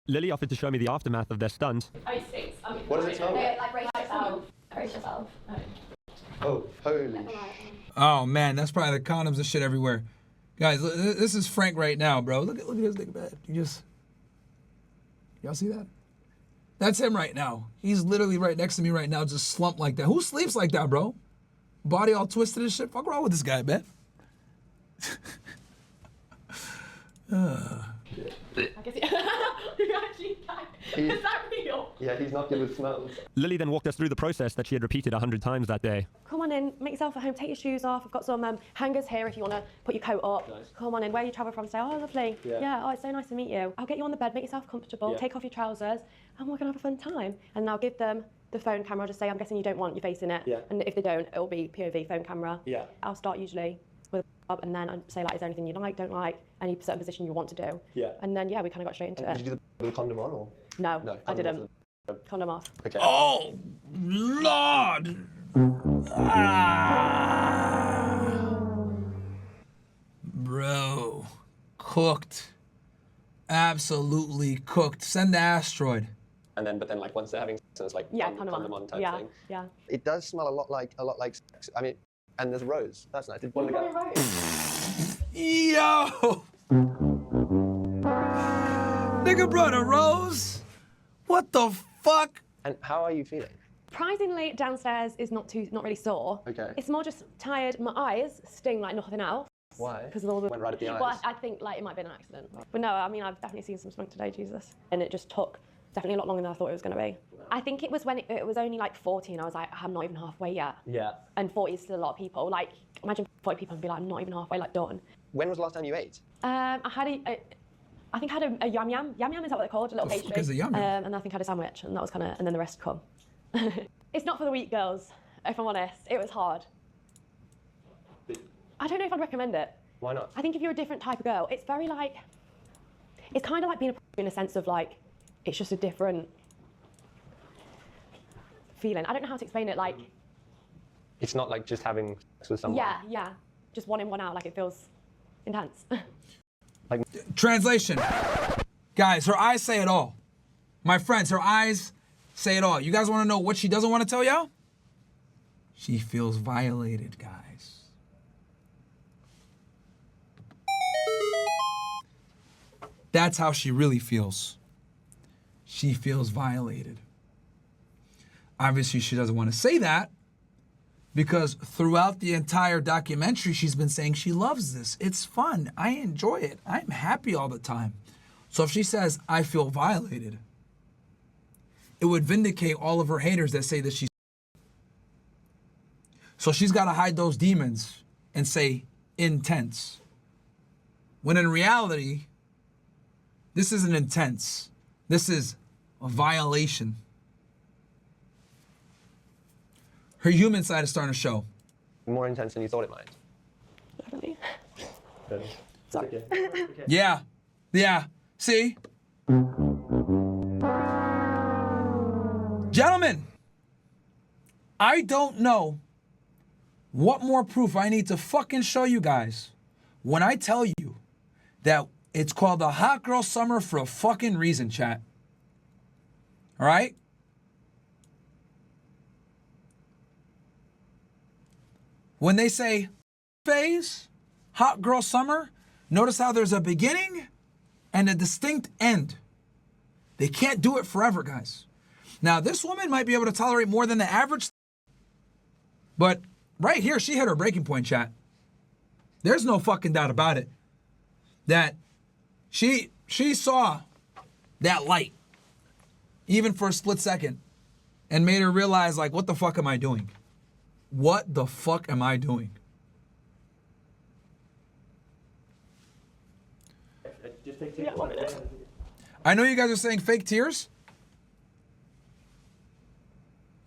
Lily offered to show me the aftermath of their stunt. Oh, it stinks. What does it smell like? Like, brace yourself. Brace yourself. Oh, holy. Oh man, that's probably the condoms and shit everywhere. Guys, this is Frank right now, bro. Look at this nigga bed. Y'all see that? That's him right now. He's literally right next to me right now, just slumped like that. Who sleeps like that, bro? Body all twisted and shit. Fuck wrong with this guy, man? I guess you actually can. Is that real? Yeah, he's not good with smells. Lily then walked us through the process that she had repeated 100 times that day. Come on in, make yourself at home, take your shoes off. I've got some hangers here if you want to put your coat up. Nice. Come on in, where you travel from? Say, oh, lovely. Yeah, oh, it's so nice to meet you. I'll get you on the bed, make yourself comfortable, take off your trousers, and we're going to have a fun time. And I'll give them the phone camera, I'll just say, I'm guessing you don't want your face in it. Yeah. And if they don't, it'll be POV, phone camera. Yeah. I'll start usually with a and then I'd say, like, is there anything you like, don't like, any certain position you want to do? Yeah. And then, yeah, we kind of got straight into it. Did you do the condom on, or? No, I didn't. Condom off. Okay. Oh, Lord! Bro, cooked. Absolutely cooked. Send the asteroid. But then, like, once they're having sex, it's like condom on type thing. Yeah. It does smell a lot like sex. I mean, and there's rose. That's nice. Did one of the guys? Yo! Nigga brought a rose? What the fuck? And how are you feeling? Surprisingly, downstairs is not really sore. Okay. It's more just tired. My eyes sting like nothing else. Why? Because of all the... Went right at the eyes. Well, I think like it might have been an accident. But no, I mean, I've definitely seen some smoke today, Jesus. And it just took definitely a lot longer than I thought it was going to be. I think it was when it was only like 40 and I was like, I'm not even halfway yet. Yeah. And 40 is still a lot of people. Like, imagine 40 people and be like, I'm not even halfway, like, done. When was the last time you ate? I think I had a yum yum. Yum yum is that what they're called? A little pastry. Because the yum yum. And I think I had a sandwich, and that was kind of, and then the rest come. It's not for the weak girls, if I'm honest. It was hard. I don't know if I'd recommend it. Why not? I think if you're a different type of girl, it's very like, it's kind of like being in a sense of like, it's just a different feeling. I don't know how to explain it. Like, it's not like just having sex with someone. Yeah. Just one in, one out. Like, it feels intense. Like, translation. Guys, her eyes say it all. My friends, her eyes say it all. You guys want to know what she doesn't want to tell y'all? She feels violated, guys. That's how she really feels. She feels violated. Obviously, she doesn't want to say that because throughout the entire documentary, she's been saying she loves this. It's fun. I enjoy it. I'm happy all the time. So if she says, I feel violated, it would vindicate all of her haters that say that she's... So she's got to hide those demons and say intense. When in reality, this isn't intense. This is a violation. Her human side is starting to show. More intense than you thought it might. Definitely. Sorry. Yeah. See? Gentlemen, I don't know what more proof I need to fucking show you guys when I tell you that it's called the hot girl summer for a fucking reason, chat. All right? When they say phase, hot girl summer, notice how there's a beginning and a distinct end. They can't do it forever, guys. Now, this woman might be able to tolerate more than the average, but right here, she hit her breaking point, chat. There's no fucking doubt about it. That she saw that light, even for a split second, and made her realize, like, what the fuck am I doing? What the fuck am I doing? I know you guys are saying fake tears.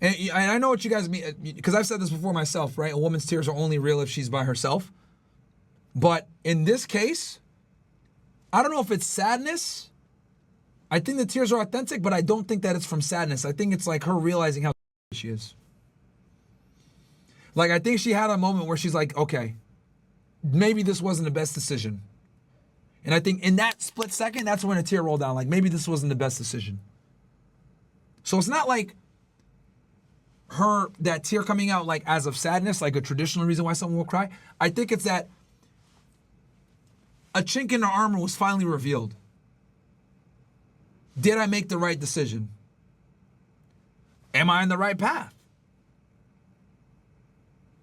And I know what you guys mean, because I've said this before myself, right? A woman's tears are only real if she's by herself. But in this case, I don't know if it's sadness. I think the tears are authentic, but I don't think that it's from sadness. I think it's like her realizing how she is. Like, I think she had a moment where she's like, okay, maybe this wasn't the best decision. And I think in that split second, that's when a tear rolled down. Like, maybe this wasn't the best decision. So it's not like that tear coming out like as of sadness, like a traditional reason why someone will cry. I think it's that a chink in the armor was finally revealed. Did I make the right decision? Am I on the right path?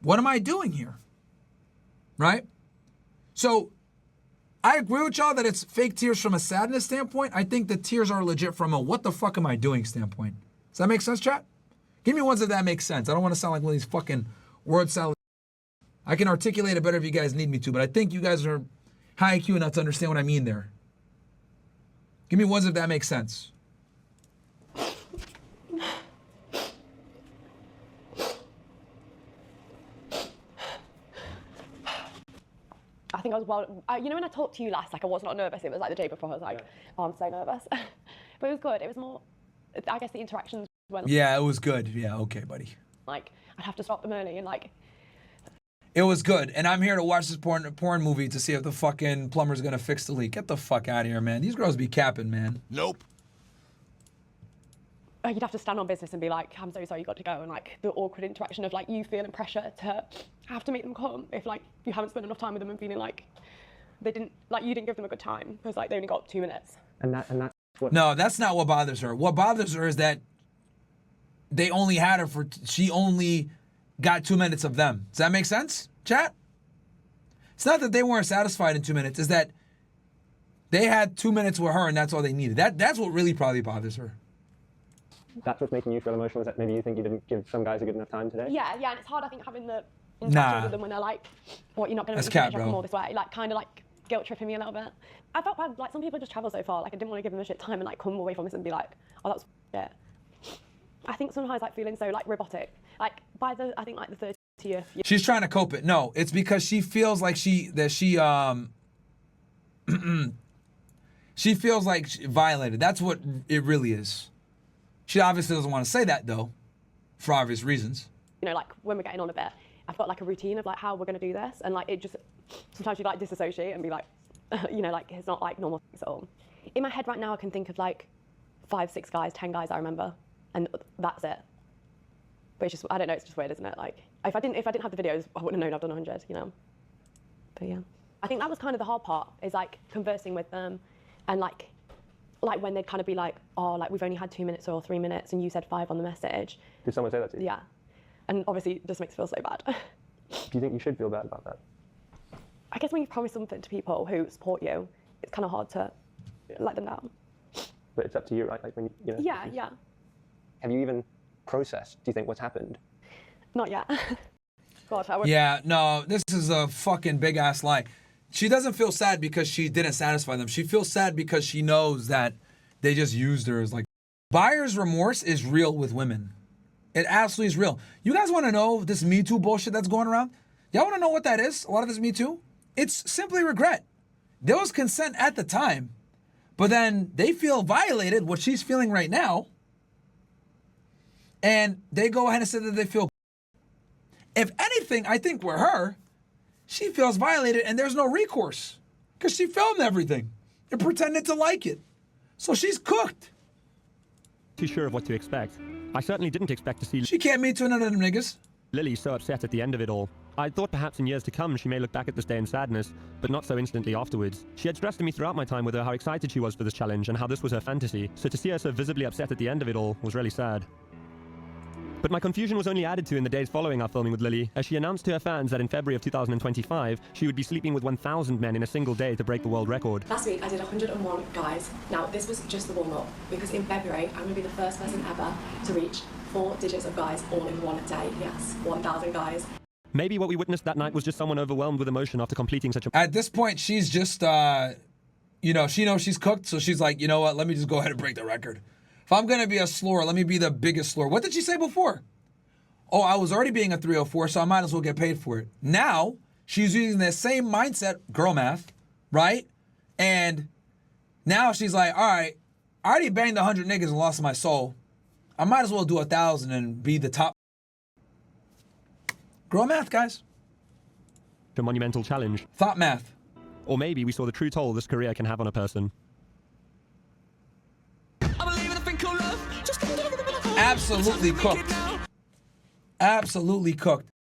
What am I doing here? Right? So I agree with y'all that it's fake tears from a sadness standpoint. I think the tears are legit from a what the fuck am I doing standpoint. Does that make sense, chat? Give me ones if that makes sense. I don't want to sound like one of these fucking word salad. I can articulate it better if you guys need me to, but I think you guys are high IQ enough to understand what I mean there. Give me ones if that makes sense. I think I was you know when I talked to you last, like I was not nervous, it was like the day before, I was like, oh, I'm so nervous. But it was good, it was more, I guess the interactions were Yeah, it was good. Yeah, okay, buddy. like, I'd have to stop them early and like. It was good, and I'm here to watch this porn movie to see if the fucking plumber's gonna fix the leak. Get the fuck out of here, man. These girls be capping, man. Nope. You'd have to stand on business and be like, I'm so sorry you got to go, and like the awkward interaction of like you feeling pressure to have to make them come if like you haven't spent enough time with them and feeling like you didn't give them a good time because like they only got 2 minutes. And that's what. No, that's not what bothers her. What bothers her is that they only had her she only got 2 minutes of them. Does that make sense, chat? It's not that they weren't satisfied in 2 minutes, it's that they had 2 minutes with her and that's all they needed. That's what really probably bothers her. That's what's making you feel emotional, is that maybe you think you didn't give some guys a good enough time today? Yeah, and it's hard, I think, having the interaction with them when they're like, what, you're not going to come all this way, like kind of like guilt tripping me a little bit. I felt bad, like some people just travel so far, like I didn't want to give them a shit time and like come away from this and be like, oh, that's shit. I think sometimes like feeling so like robotic, like by the, I think like the 30th year. She's trying to cope it. No, it's because she feels like she feels like violated. That's what it really is. She obviously doesn't want to say that though, for obvious reasons. You know, like when we're getting on a bit, I've got like a routine of like how we're going to do this, and like it just, sometimes you like disassociate and be like, you know, like it's not like normal things at all. In my head right now I can think of like 5, 6 guys, 10 guys I remember, and that's it. But it's just, I don't know, it's just weird, isn't it? Like if I didn't have the videos, I wouldn't have known I've done 100, you know. But yeah, I think that was kind of the hard part, is like conversing with them, and like when they'd kind of be like, oh, like we've only had 2 minutes or 3 minutes and you said 5 on the message. Did someone say that to you? Yeah. And obviously it just makes me feel so bad. Do you think you should feel bad about that? I guess when you promise something to people who support you, it's kind of hard to let them down. But it's up to you, right? Like when you know. Yeah. Have you even processed, do you think, what's happened? Not yet. God, I would. Yeah, no, this is a fucking big ass lie. She doesn't feel sad because she didn't satisfy them. She feels sad because she knows that they just used her as like. Buyer's remorse is real with women. It absolutely is real. You guys want to know this Me Too bullshit that's going around? Y'all want to know what that is? A lot of this Me Too? It's simply regret. There was consent at the time, but then they feel violated, what she's feeling right now, and they go ahead and say that they feel. If anything, I think with her, she feels violated and there's no recourse because she filmed everything and pretended to like it. So she's cooked. Too sure of what to expect. I certainly didn't expect to see She can't meet to none of them niggas. Lily so upset at the end of it all. I thought perhaps in years to come she may look back at this day in sadness, but not so instantly afterwards. She had stressed to me throughout my time with her how excited she was for this challenge and how this was her fantasy, so to see her so visibly upset at the end of it all was really sad. But my confusion was only added to in the days following our filming with Lily, as she announced to her fans that in February of 2025, she would be sleeping with 1,000 men in a single day to break the world record. Last week I did 101 guys. Now this was just the warm-up, because in February I'm going to be the first person ever to reach 4 digits of guys all in one day. Yes, 1,000 guys. Maybe what we witnessed that night was just someone overwhelmed with emotion after completing such a... At this point, she's just, she knows she's cooked, so she's like, you know what, let me just go ahead and break the record. If I'm going to be a slur, let me be the biggest slur. What did she say before? Oh, I was already being a 304, so I might as well get paid for it. Now, she's using the same mindset, girl math, right? And now she's like, all right, I already banged 100 niggas and lost my soul. I might as well do 1,000 and be the top. Girl math, guys. monumental challenge. Thought math. Or maybe we saw the true toll this career can have on a person. Absolutely cooked. Absolutely cooked.